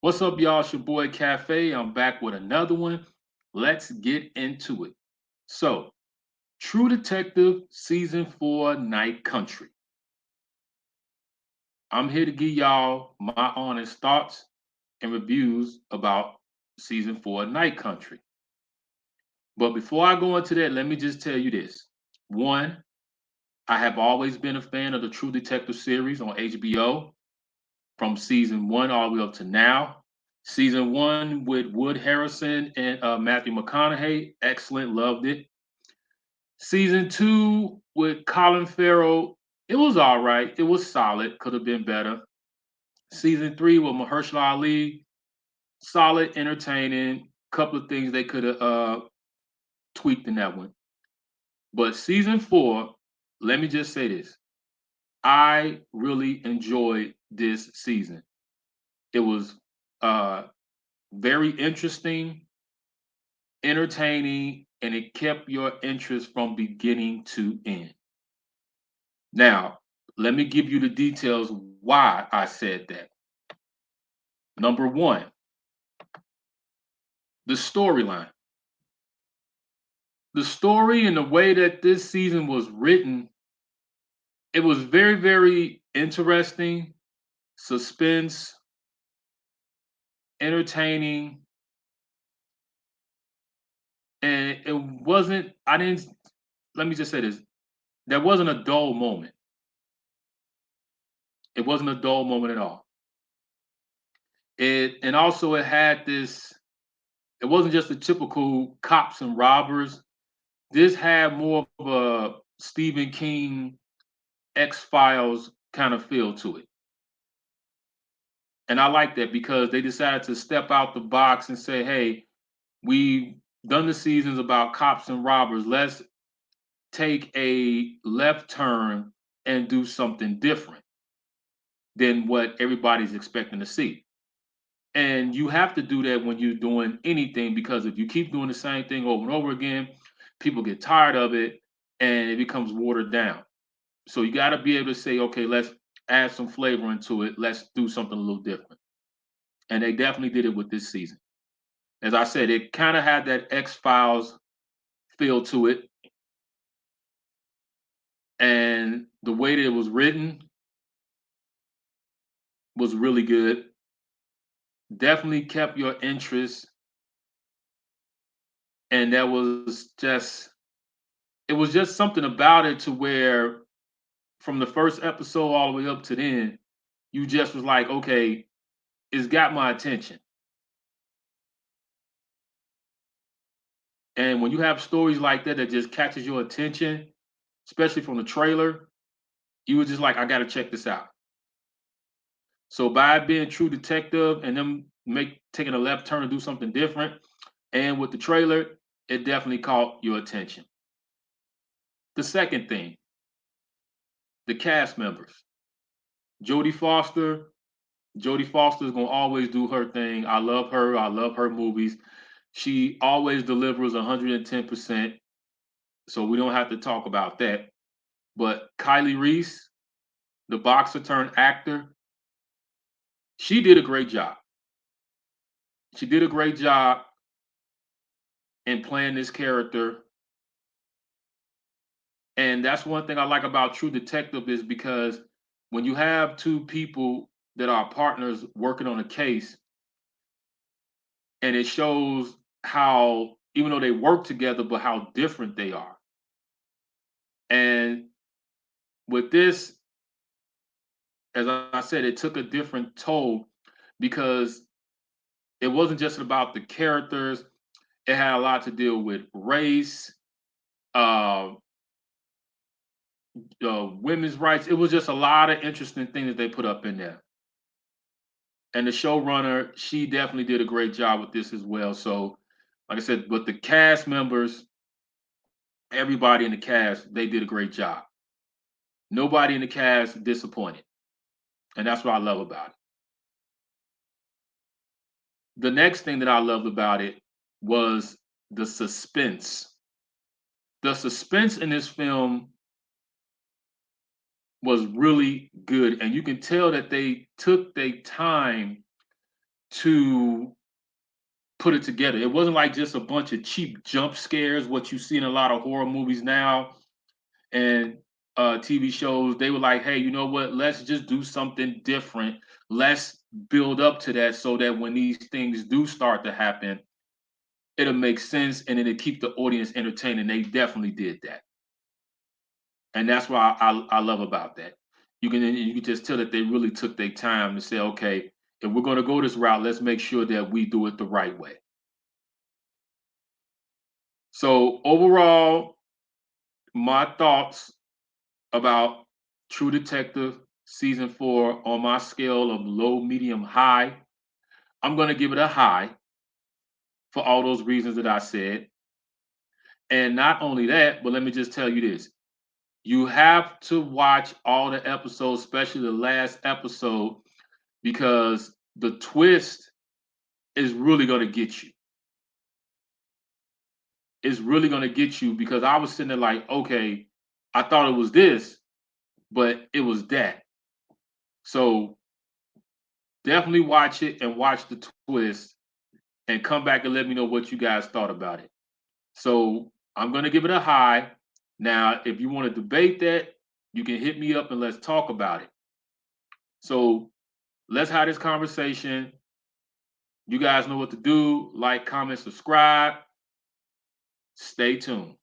What's up, y'all? It's your boy Cafe. I'm back with another one. Let's get into it. So, True Detective Season 4 Night Country. I'm here to give y'all my honest thoughts and reviews about Season 4 Night Country. But before I go into that, let me just tell you this. One, I have always been a fan of the True Detective series on HBO from season one all the way up to now. Season one with Wood Harrison and Matthew McConaughey, excellent, loved it. Season two with Colin Farrell, it was all right. It was solid, could have been better. Season three with Mahershala Ali, solid, entertaining. Couple of things they could have tweaked in that one. But season four, let me just say this: I really enjoyed this season. It was uh, very interesting, entertaining, and it kept your interest from beginning to end. Now, let me give you the details why I said that. Number one, the storyline. The story and the way that this season was written, it was very, very interesting, suspense, entertaining, and it wasn't, I didn't, let me just say this, there wasn't a dull moment. It wasn't a dull moment at all. And also it had this, it wasn't just the typical cops and robbers. This had more of a Stephen King X Files kind of feel to it. And I like that because they decided to step out the box and say, hey, we've done the seasons about cops and robbers. Let's take a left turn and do something different than what everybody's expecting to see. And you have to do that when you're doing anything because if you keep doing the same thing over and over again, people get tired of it and it becomes watered down. So you got to be able to say, okay, let's add some flavor into it. Let's do something a little different. And they definitely did it with this season. As I said, it kind of had that X Files feel to it. And the way that it was written was really good. Definitely kept your interest. And it was just something about it to where from the first episode all the way up to then, you just was like, okay, it's got my attention. And when you have stories like that that just catches your attention, especially from the trailer, you were just like, I got to check this out. So by being True Detective and them make taking a left turn to do something different, and with the trailer, it definitely caught your attention. The second thing, the cast members. Jodie Foster. Jodie Foster is gonna always do her thing. I love her. I love her movies. She always delivers 110%. So we don't have to talk about that. But Kylie Reese, the boxer turned actor, she did a great job. She did a great job in playing this character. And that's one thing I like about True Detective is because when you have two people that are partners working on a case, and it shows how even though they work together, but how different they are. And with this, as I said, it took a different toll because it wasn't just about the characters. It had a lot to deal with race, uh, women's rights. It was just a lot of interesting things that they put up in there. And the showrunner, she definitely did a great job with this as well. So, like I said, but the cast members, everybody in the cast, they did a great job. Nobody in the cast disappointed. And that's what I love about it. The next thing that I loved about it was the suspense. The suspense in this film was really good. And you can tell that they took their time to put it together. It wasn't like just a bunch of cheap jump scares, what you see in a lot of horror movies now and TV shows. They were like, hey, you know what? Let's just do something different. Let's build up to that so that when these things do start to happen, it'll make sense and it'll keep the audience entertained. And they definitely did that. And that's what I love about that. You can just tell that they really took their time to say, okay, if we're going to go this route, let's make sure that we do it the right way. So overall, my thoughts about True Detective season 4 on my scale of low, medium, high, I'm going to give it a high for all those reasons that I said. And not only that, but let me just tell you this. You have to watch all the episodes, especially the last episode, because the twist is really going to get you. It's really going to get you because I was sitting there like, okay, I thought it was this, but it was that. So definitely watch it and watch the twist and come back and let me know what you guys thought about it. So I'm going to give it a high. Now, if you want to debate that, you can hit me up and let's talk about it. So let's have this conversation. You guys know what to do. Like, comment, subscribe. Stay tuned.